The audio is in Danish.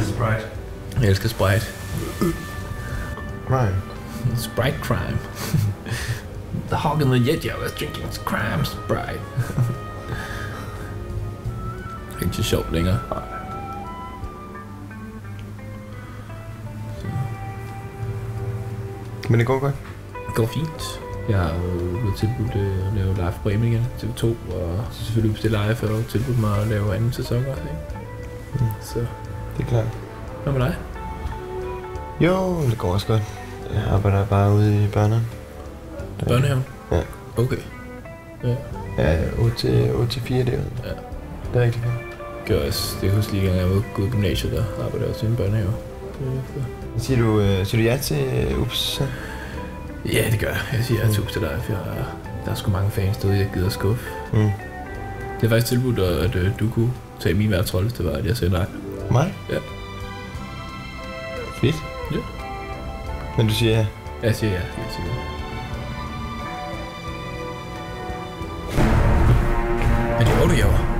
Sprite. Jeg elsker Sprite. Crime. Sprite crime. The hog in the Yeti was drinking crime Sprite. Det er ikke så sjovt længere. Men det går godt. Det går fint. Jeg har jo blevet tilbudt at lave live program igen, TV2, og selvfølgelig bestille live, for at tilbudt mig at lave anden sæson også, ikke? Så Det er klart. hvad med dig? Jo, det går også godt. Jeg arbejder bare ude i børnehaven. Børnehaven? Ja. Okay. Ja. Ja, 8 til 4 det. Ja. Det er rigtig fint. Gør også. Det er husk lige, gang jeg var gået i gymnasiet, der arbejder også i en børnehave. Siger du ja til Ups? Ja, det gør jeg. Jeg siger tusind til dig, for der er sgu mange fans derude, jeg gider skuffe. Mm. Det er faktisk tilbudt, at du kunne tage min værtsrolle, hvis det var, at jeg sagde nej. Mig? Ja. Fedt. Ja. Men du siger ja? Jeg siger ja. Jeg siger ja. Hvad laver du, Javer?